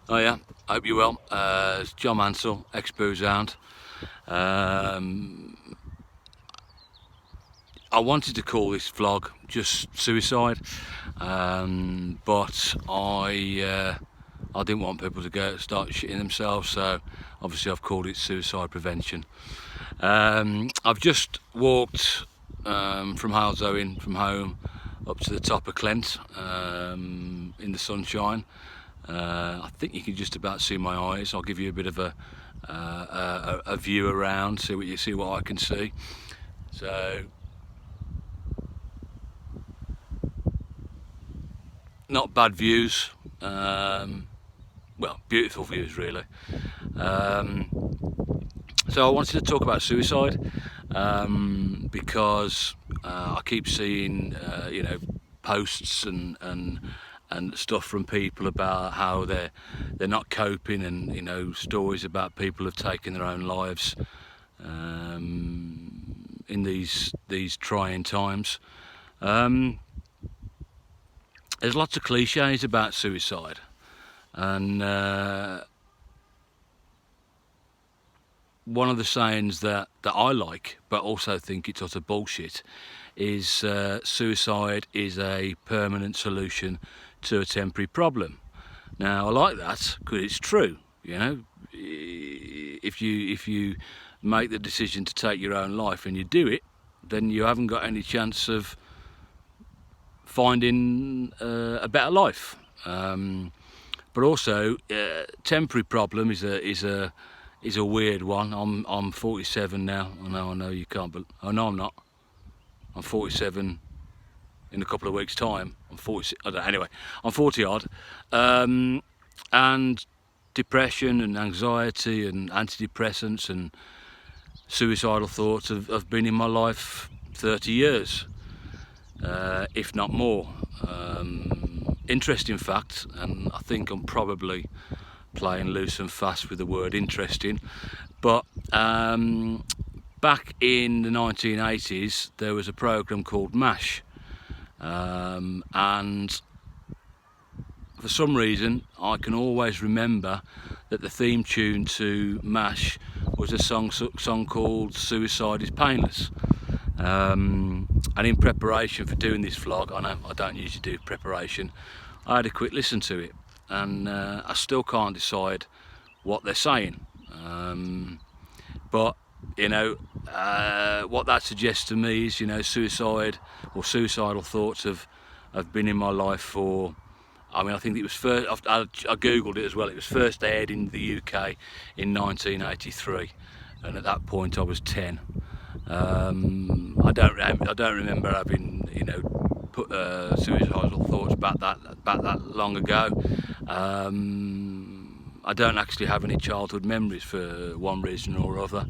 Oh yeah, hope you're well. It's John Mansell, exboozehound. I wanted to call this vlog just suicide, but I didn't want people to start shitting themselves, so obviously I've called it suicide prevention. I've just walked from Halesowing from home up to the top of Clent in the sunshine. I think you can just about see my eyes. I'll give you a bit of a view around, see what I can see. So, not bad views. Well, beautiful views really. So I wanted to talk about suicide because I keep seeing, posts and stuff from people about how they're not coping, and stories about people have taken their own lives in these trying times. There's lots of cliches about suicide, and one of the sayings that I like, but also think it's utter bullshit, is suicide is a permanent solution to a temporary problem. Now I like that because it's true. If you make the decision to take your own life and you do it, then you haven't got any chance of finding a better life. But also, temporary problem is a weird one. I'm 47 now. I know you can't, but oh no, I'm not. I'm 47 in a couple of weeks' time. I'm 40. I don't know, anyway, I'm 40 odd, and depression and anxiety and antidepressants and suicidal thoughts have been in my life 30 years, if not more. Interesting fact, and I think I'm probably playing loose and fast with the word interesting, but back in the 1980s there was a program called MASH, and for some reason I can always remember that the theme tune to MASH was a song called Suicide is Painless. And in preparation for doing this vlog, I know I don't usually do preparation, I had a quick listen to it, and I still can't decide what they're saying, but what that suggests to me is, suicide or suicidal thoughts have been in my life for, I think it was first, I googled it as well, it was first aired in the UK in 1983, and at that point I was 10. I don't remember having put suicidal thoughts back that long ago. I don't actually have any childhood memories for one reason or other.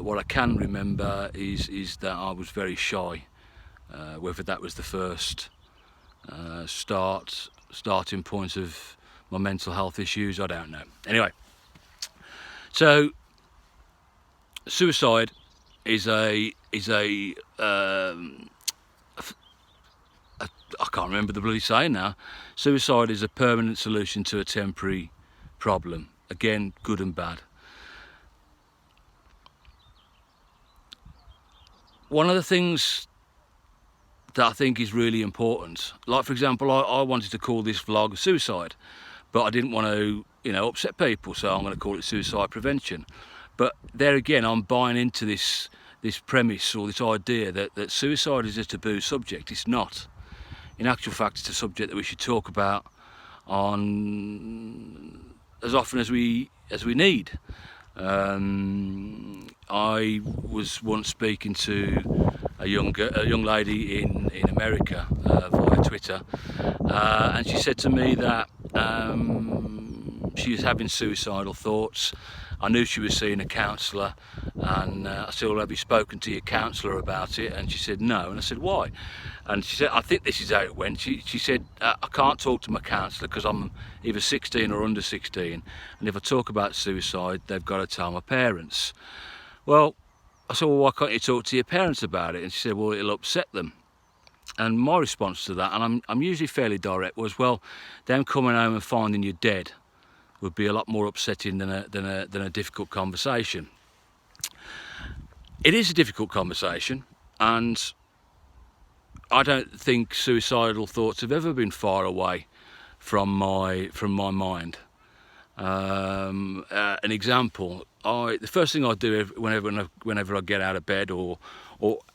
What I can remember is that I was very shy. Whether that was the first starting point of my mental health issues, I don't know. Anyway, so suicide is I can't remember the bloody saying now. Suicide is a permanent solution to a temporary problem. Again, good and bad. One of the things that I think is really important, like for example, I wanted to call this vlog suicide, but I didn't want to, upset people, so I'm going to call it suicide prevention. But there again, I'm buying into this premise or this idea that suicide is a taboo subject. It's not. In actual fact, it's a subject that we should talk about on as often as we need. I was once speaking to a young lady in America via Twitter, and she said to me that she was having suicidal thoughts. I knew she was seeing a counsellor, and I said, well, have you spoken to your counsellor about it? And she said no. And I said, why? And she said, I think this is how it went. She said, I can't talk to my counsellor because I'm either 16 or under 16, and if I talk about suicide, they've got to tell my parents. Well, I said, well, why can't you talk to your parents about it? And she said, well, it'll upset them. And my response to that, and I'm usually fairly direct, was, well, them coming home and finding you dead would be a lot more upsetting than a difficult conversation. It is a difficult conversation, and I don't think suicidal thoughts have ever been far away from my mind. An example: the first thing I do whenever I get out of bed, or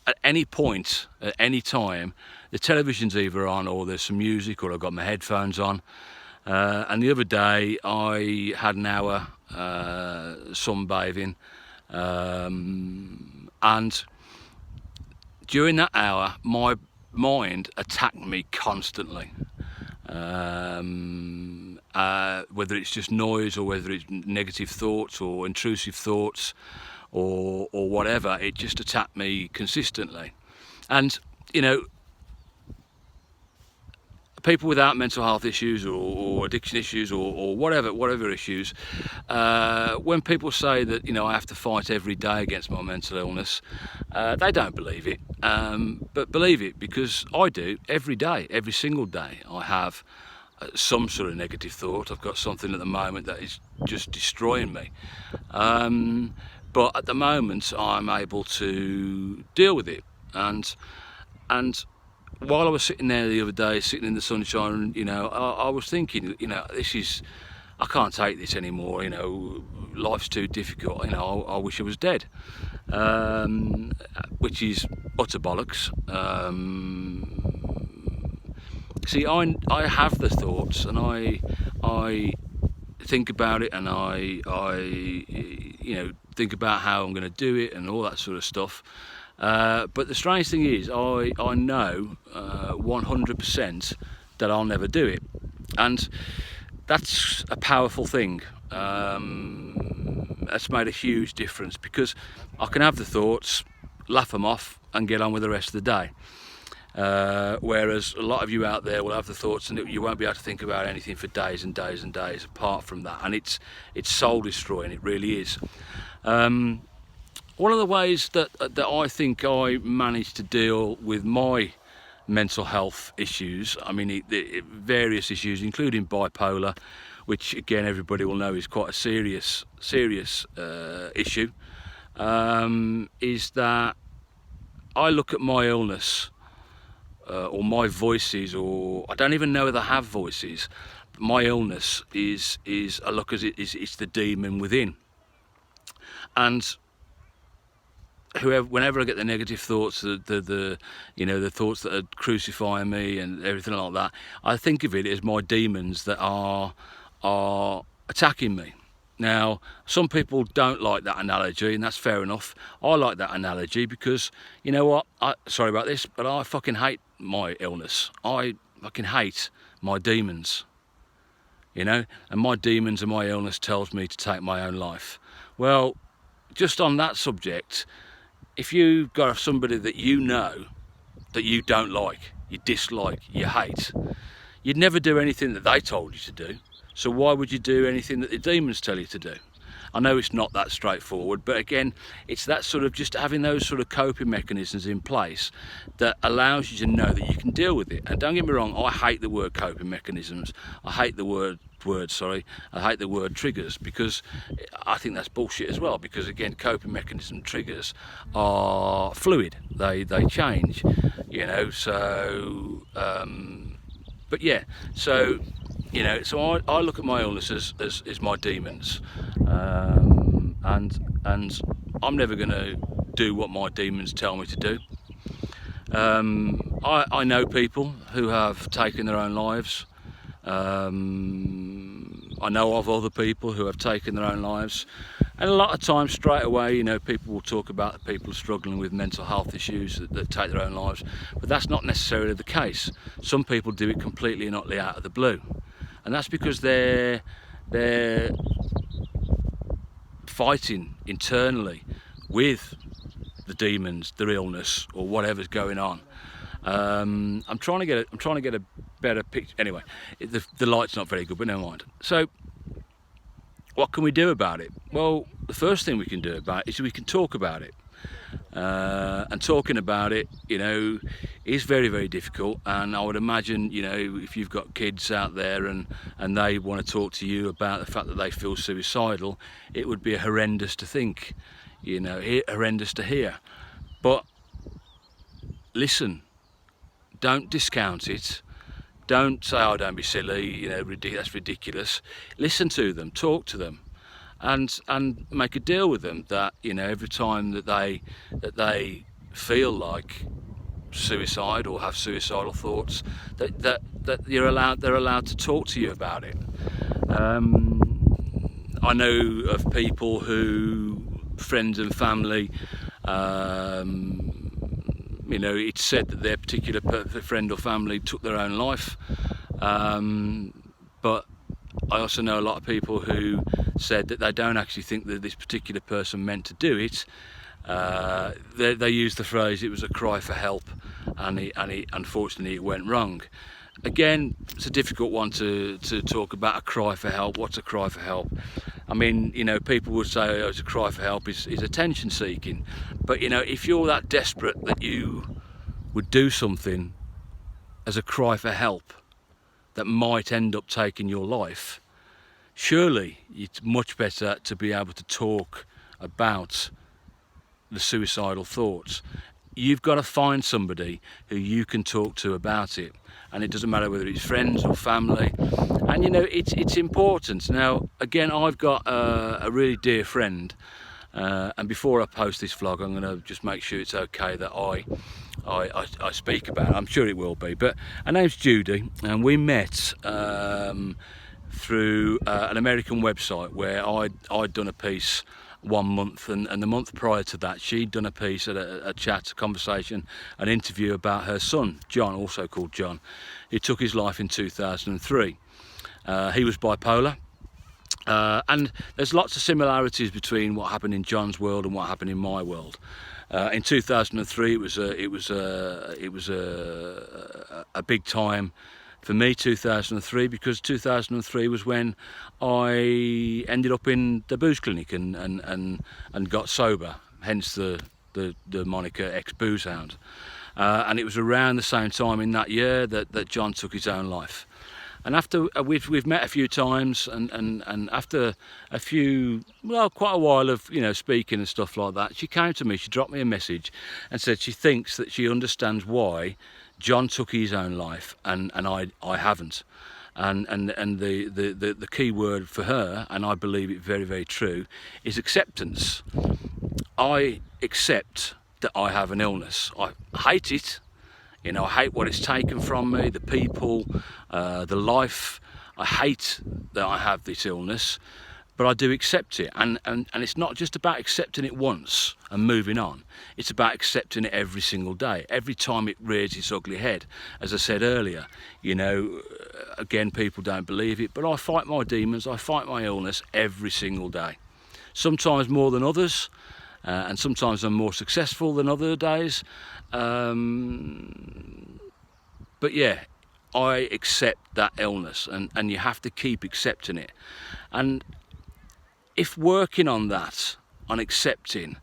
at any point, at any time, the television's either on or there's some music, or I've got my headphones on. And the other day I had an hour sunbathing, and during that hour my mind attacked me constantly. Whether it's just noise, or whether it's negative thoughts or intrusive thoughts, or whatever, it just attacked me consistently. And you know, people without mental health issues or addiction issues or whatever issues, when people say that, you know, I have to fight every day against my mental illness, they don't believe it. But believe it, because I do every day, every single day. I have some sort of negative thought. I've got something at the moment that is just destroying me. But at the moment I'm able to deal with it. And while I was sitting there the other day, sitting in the sunshine, you know, I was thinking, you know, I can't take this anymore, you know, life's too difficult, you know, I wish I was dead, which is utter bollocks. See, I have the thoughts, and I think about it, and I you know, think about how I'm going to do it and all that sort of stuff. But the strange thing is, I know 100% that I'll never do it, and that's a powerful thing. That's made a huge difference, because I can have the thoughts, laugh them off, and get on with the rest of the day. Whereas a lot of you out there will have the thoughts, and you won't be able to think about anything for days and days and days apart from that, and it's soul destroying. It really is. One of the ways that I think I managed to deal with my mental health issues, I mean, various issues, including bipolar, which again everybody will know is quite a serious issue, is that I look at my illness, or my voices, or I don't even know whether I have voices. But my illness is I look as it's the demon within, and whenever I get the negative thoughts, the you know, the thoughts that are crucifying me and everything like that, I think of it as my demons that are attacking me. Now, some people don't like that analogy, and that's fair enough. I like that analogy because, you know what, sorry about this, but I fucking hate my illness. I fucking hate my demons, you know, and my demons and my illness tells me to take my own life. Well, just on that subject, if you've got somebody that you know that you don't like, you dislike, you hate, you'd never do anything that they told you to do. So why would you do anything that the demons tell you to do? I know it's not that straightforward, but again, it's that sort of just having those sort of coping mechanisms in place that allows you to know that you can deal with it. And don't get me wrong, I hate the word coping mechanisms. I hate the word I hate the word triggers, because I think that's bullshit as well, because again, coping mechanism triggers are fluid. They change, you know, so but yeah, so you know, so I look at my illness as my demons, and I'm never going to do what my demons tell me to do. I know people who have taken their own lives. I know of other people who have taken their own lives, and a lot of times straight away, you know, people will talk about the people struggling with mental health issues that take their own lives, but that's not necessarily the case. Some people do it completely and utterly out of the blue, and that's because they're fighting internally with the demons, their illness, or whatever's going on. I'm trying to get a better picture. Anyway, the light's not very good, but never mind. So, what can we do about it? Well, the first thing we can do about it is we can talk about it. And talking about it, you know, is very, very difficult. And I would imagine, you know, if you've got kids out there and they want to talk to you about the fact that they feel suicidal, it would be horrendous to think, you know, horrendous to hear. But listen, don't discount it. Don't say, oh, don't be silly, you know, that's ridiculous. Listen to them, talk to them, and make a deal with them that, you know, every time that they feel like suicide or have suicidal thoughts, that they're allowed to talk to you about it. I know of people who, friends and family, you know, it's said that their particular friend or family took their own life, but I also know a lot of people who said that they don't actually think that this particular person meant to do it. They used the phrase, it was a cry for help, and unfortunately it went wrong. Again, it's a difficult one to talk about, a cry for help. What's a cry for help? I mean, you know, people would say, oh, it's a cry for help is attention seeking. But, you know, if you're that desperate that you would do something as a cry for help that might end up taking your life, surely it's much better to be able to talk about the suicidal thoughts. You've got to find somebody who you can talk to about it, and it doesn't matter whether it's friends or family. And you know, it's important. Now, again, I've got a really dear friend, and before I post this vlog, I'm going to just make sure it's okay that I speak about it. I'm sure it will be. But her name's Judy, and we met through an American website where I'd done a piece 1 month, and the month prior to that she'd done a piece, a chat, a conversation, an interview about her son John, also called John, who took his life in 2003. He was bipolar, and there's lots of similarities between what happened in John's world and what happened in my world. In 2003 it was a big time for me, 2003, because 2003 was when I ended up in the booze clinic and got sober, hence the moniker ex-boozehound. And it was around the same time in that year that John took his own life. And after we've met a few times, and after a few, well, quite a while of, you know, speaking and stuff like that, she came to me, she dropped me a message and said she thinks that she understands why John took his own life and I haven't. And the key word for her, and I believe it very, very true, is acceptance. I accept that I have an illness. I hate it. You know, I hate what it's taken from me, the people, the life. I hate that I have this illness, but I do accept it. And it's not just about accepting it once and moving on. It's about accepting it every single day, every time it rears its ugly head. As I said earlier, you know, again, people don't believe it, but I fight my demons, I fight my illness every single day. Sometimes more than others, and sometimes I'm more successful than other days. But yeah, I accept that illness, and you have to keep accepting it. And if working on that, on accepting,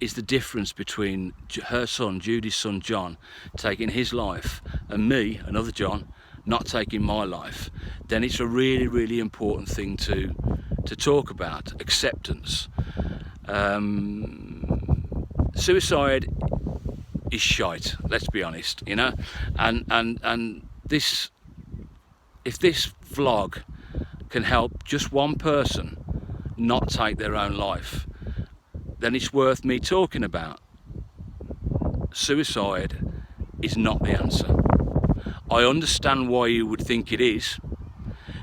is the difference between her son, Judy's son John, taking his life, and me, another John, not taking my life, then it's a really, really important thing to talk about, acceptance. Suicide is shite, let's be honest, you know, and this, if this vlog can help just one person not take their own life, then it's worth me talking about. Suicide is not the answer. I understand why you would think it is,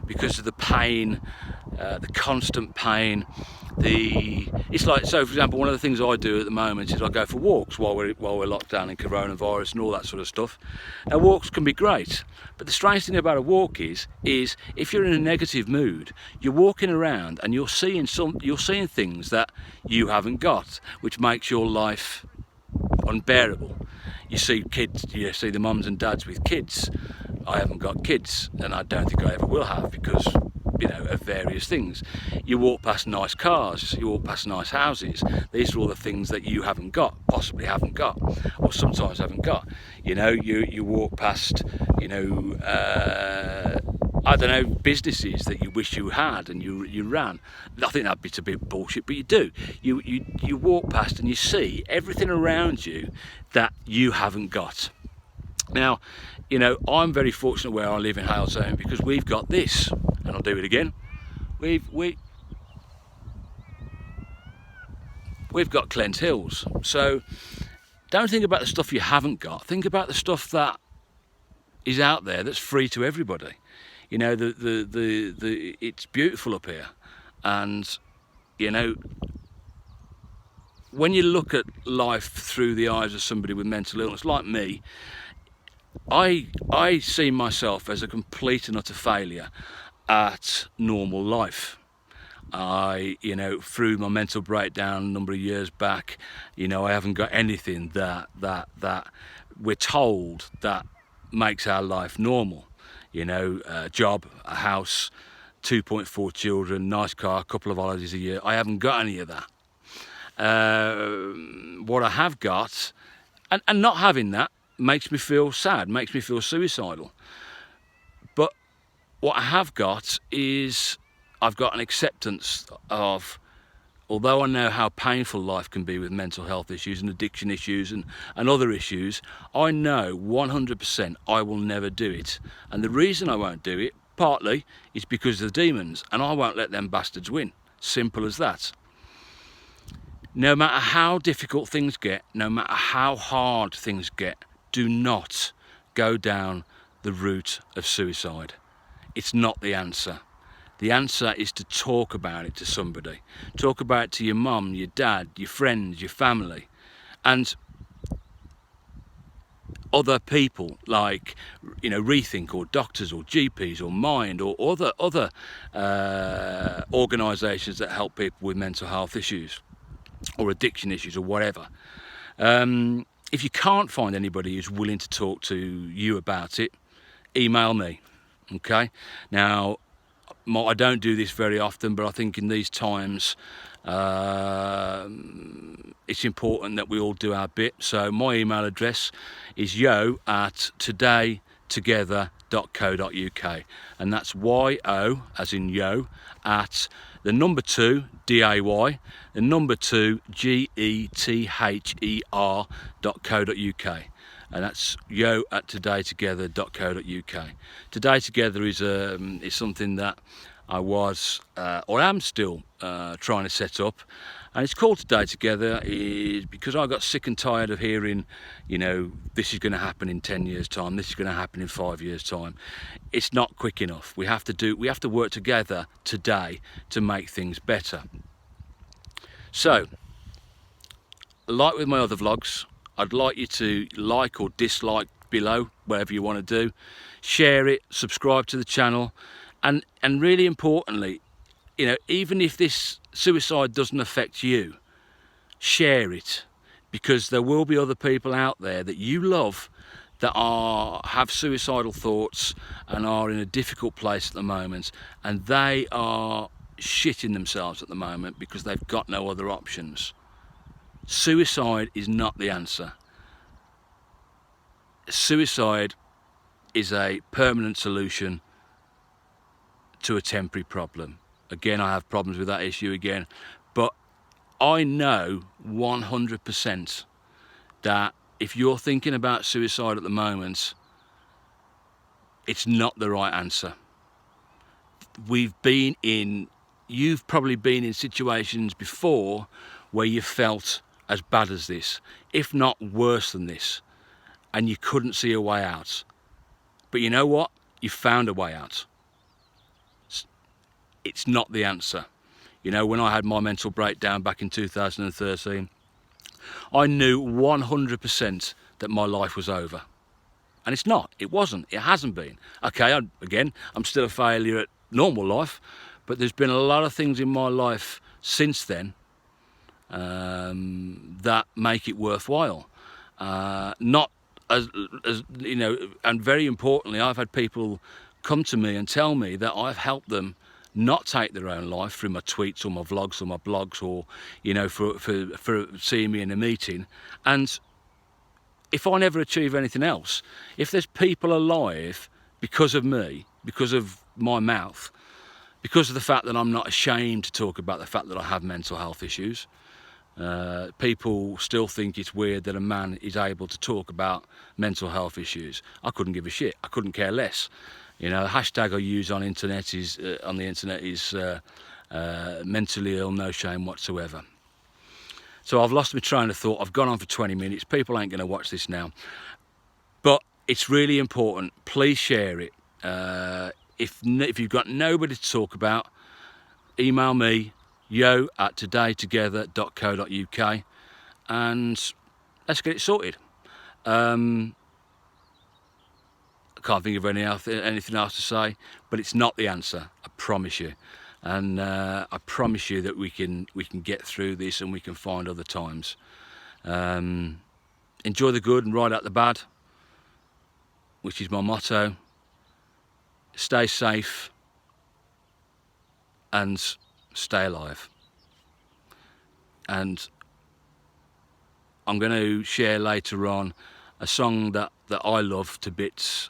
because of the pain, the constant pain. It's like, so for example, one of the things I do at the moment is I go for walks while we're locked down in coronavirus and all that sort of stuff. Now, walks can be great, but the strange thing about a walk is if you're in a negative mood, you're walking around and you're seeing things that you haven't got, which makes your life unbearable. You see kids, you see the mums and dads with kids. I haven't got kids, and I don't think I ever will have, because of various things. You walk past nice cars, you walk past nice houses. These are all the things that you haven't got, possibly haven't got, or sometimes haven't got. You walk past, I don't know, businesses that you wish you had and you ran. I think that'd be a bit bullshit, but you do. You walk past and you see everything around you that you haven't got. Now, I'm very fortunate where I live in Halezone because we've got this, and I'll do it again. We've got Clent Hills. So don't think about the stuff you haven't got. Think about the stuff that is out there that's free to everybody. It's beautiful up here, and when you look at life through the eyes of somebody with mental illness like me, I see myself as a complete and utter failure at normal life. Through my mental breakdown a number of years back, I haven't got anything that we're told that makes our life normal. A job, a house, 2.4 children, nice car, a couple of holidays a year. I haven't got any of that. What I have got, and not having that, makes me feel sad, makes me feel suicidal. But what I have got is I've got an acceptance of, although I know how painful life can be with mental health issues and addiction issues and other issues, I know 100% I will never do it. And the reason I won't do it, partly, is because of the demons, and I won't let them bastards win. Simple as that. No matter how difficult things get, no matter how hard things get, do not go down the route of suicide. It's not the answer. The answer is to talk about it to somebody. Talk about it to your mum, your dad, your friends, your family, and other people like, Rethink or doctors or GPs or Mind or other organisations that help people with mental health issues or addiction issues or whatever. If you can't find anybody who's willing to talk to you about it, email me. Okay? Now, I don't do this very often, but I think in these times it's important that we all do our bit. So my email address is yo@todaytogether.co.uk, and that's yo as in yo at the number 2 DAY, the number 2 GETHER.co.uk. And that's yo@todaytogether.co.uk. Today Together is something that I was, or am still, trying to set up. And it's called Today Together is because I got sick and tired of hearing, this is going to happen in 10 years' time, this is going to happen in 5 years' time. It's not quick enough. We have to work together today to make things better. So, like with my other vlogs, I'd like you to like or dislike below, whatever you want to do. Share it, subscribe to the channel, and really importantly, even if this suicide doesn't affect you, share it, because there will be other people out there that you love that have suicidal thoughts and are in a difficult place at the moment, and they are shitting themselves at the moment because they've got no other options. Suicide is not the answer. Suicide is a permanent solution to a temporary problem. Again, I have problems with that issue again, but I know 100% that if you're thinking about suicide at the moment, it's not the right answer. You've probably been in situations before where you felt as bad as this, if not worse than this, and you couldn't see a way out. But you know what? You found a way out. It's not the answer. When I had my mental breakdown back in 2013, I knew 100% that my life was over. And it's not. It wasn't. It hasn't been. Okay, I'm still a failure at normal life, but there's been a lot of things in my life since then that make it worthwhile. Not as and very importantly, I've had people come to me and tell me that I've helped them not take their own life through my tweets or my vlogs or my blogs, or, you know, for seeing me in a meeting. And if I never achieve anything else, if there's people alive because of me, because of my mouth, because of the fact that I'm not ashamed to talk about the fact that I have mental health issues, people still think it's weird that a man is able to talk about mental health issues. I couldn't give a shit. I couldn't care less. You know, the hashtag I use on the internet is mentally ill, no shame whatsoever. So I've lost my train of thought. I've gone on for 20 minutes. People ain't going to watch this now. But it's really important. Please share it. If you've got nobody to talk about, email me, yo@todaytogether.co.uk, and let's get it sorted. I can't think of anything else to say, but it's not the answer, I promise you. And I promise you that we can get through this, and we can find other times. Enjoy the good and ride out the bad, which is my motto. Stay safe and stay alive. And I'm going to share later on a song that I love to bits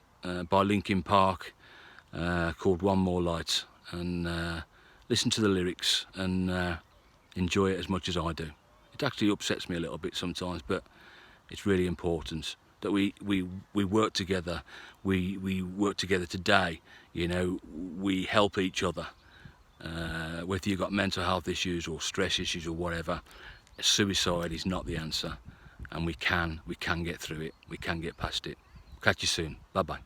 by Linkin Park, called One More Light, and listen to the lyrics and enjoy it as much as I do. It actually upsets me a little bit sometimes, but it's really important that we work together. We work together today. You know, we help each other. Whether you've got mental health issues or stress issues or whatever, suicide is not the answer, and we can get through it. We can get past it. Catch you soon. Bye bye.